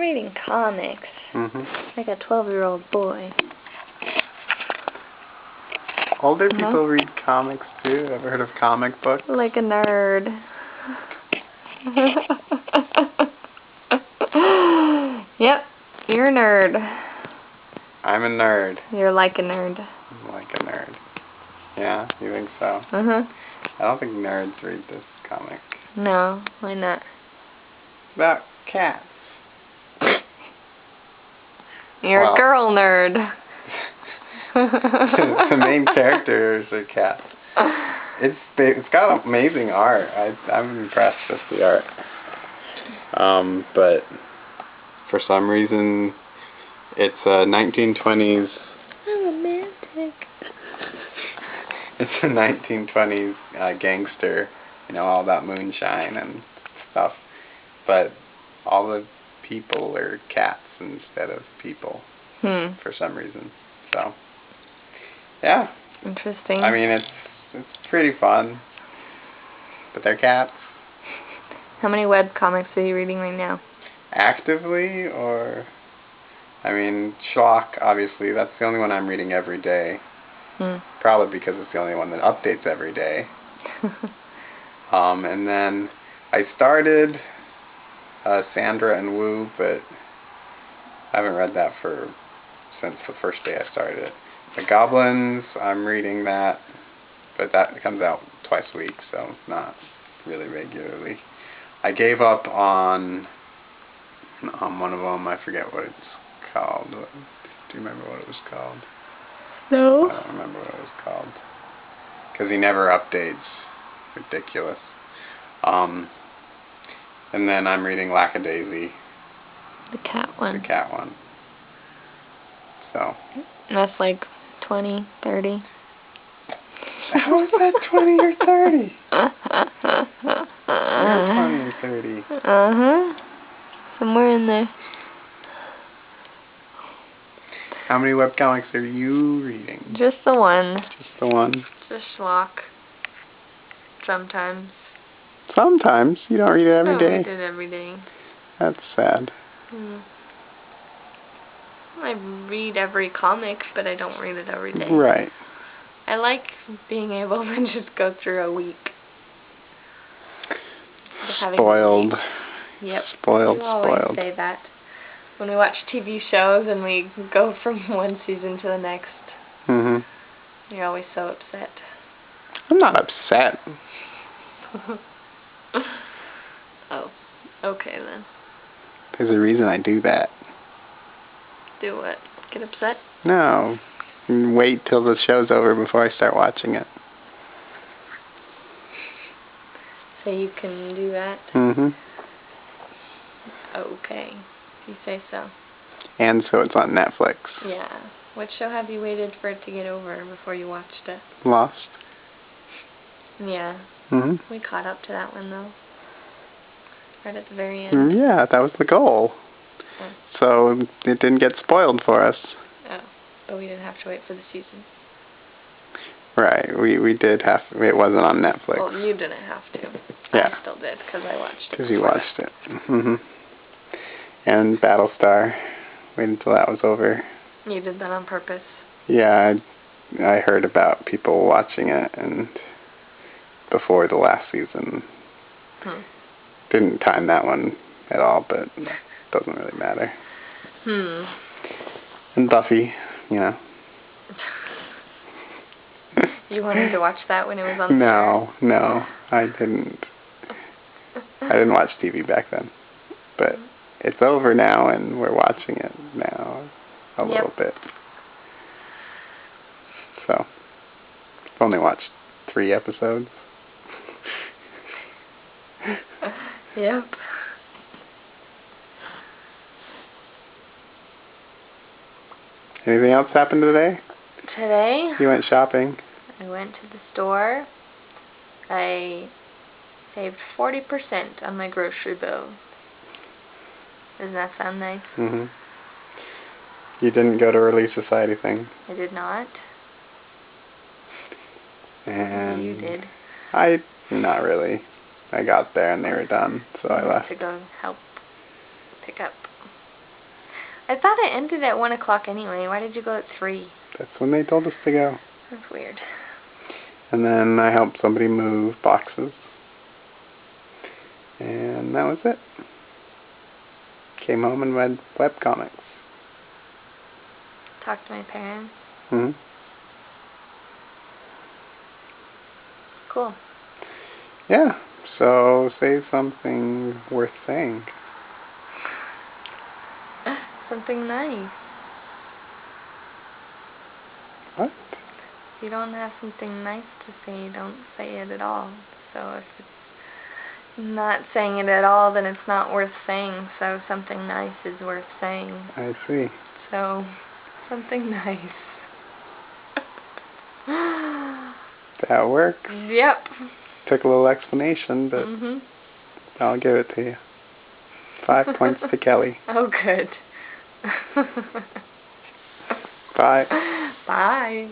reading comics. Like a 12-year-old boy. Older people read comics too. Ever heard of comic books? Like a nerd. Yep, you're a nerd. I'm a nerd. You're like a nerd. I'm like a nerd. Yeah, you think so? I don't think nerds read this comic. No, why not? It's about cats. You're a girl nerd. The main characters are cats. It's got amazing art. I'm impressed with the art. But for some reason, it's a 1920s. I'm romantic. It's a 1920s gangster, all about moonshine and stuff. But all the people are cats instead of people for some reason. So, yeah. Interesting. I mean, it's pretty fun. But they're cats. How many web comics are you reading right now? Actively, or... I mean, Schlock, obviously, that's the only one I'm reading every day. Probably because it's the only one that updates every day. And then I started Sandra and Wu, but I haven't read that since the first day I started it. The Goblins, I'm reading that, but that comes out twice a week, so not really regularly. I gave up on one of them. I forget what it's called. Do you remember what it was called? No. I don't remember what it was called. Because he never updates. Ridiculous. And then I'm reading Lackadaisy. The cat one. The cat one. So. And that's like 20, 30. How is that 20 or 30? You're 20 or 30. Somewhere in there. How many webcomics are you reading? Just the one. Just the one? Just Schlock. Sometimes. Sometimes? You don't read it every day? I read it every day. That's sad. I read every comic, but I don't read it every day. Right. I like being able to just go through a week. Spoiled. Yep. Spoiled. You always say that. When we watch TV shows and we go from one season to the next, you're always so upset. I'm not upset. Oh, okay then. There's a reason I do that. Do what? Get upset? No. Wait till the show's over before I start watching it. So you can do that? Okay. If you say so. And so it's on Netflix. Yeah. What show have you waited for it to get over before you watched it? Lost. Yeah. We caught up to that one though. Right at the very end. Yeah, that was the goal. So it didn't get spoiled for us. Oh, but we didn't have to wait for the season. Right, we did have to. It wasn't on Netflix. Well, you didn't have to. Yeah. I still did, because I watched it. Because you watched it. And Battlestar. Waited until that was over. You did that on purpose? Yeah, I heard about people watching it, and before the last season. Didn't time that one at all, but it doesn't really matter. And Buffy, You wanted to watch that when it was on the No, I didn't. I didn't watch TV back then. But it's over now, and we're watching it now a little bit. So, I've only watched 3 episodes. Yep. Anything else happened today? Today? You went shopping. I went to the store. I saved 40% on my grocery bill. Doesn't that sound nice? You didn't go to Relief Society thing. I did not. And you did. Not really. I got there and they were done, so I left. To go help pick up. I thought it ended at 1 o'clock anyway. Why did you go at 3? That's when they told us to go. That's weird. And then I helped somebody move boxes. And that was it. Came home and read webcomics. Talked to my parents. Hmm. Cool. Yeah. So say something worth saying. Something nice. What? If you don't have something nice to say, don't say it at all. So if it's not saying it at all, then it's not worth saying. So something nice is worth saying. I see. So something nice. That works. Yep. Took a little explanation, but I'll give it to you. 5 points to Kelly. Oh, good. Bye. Bye.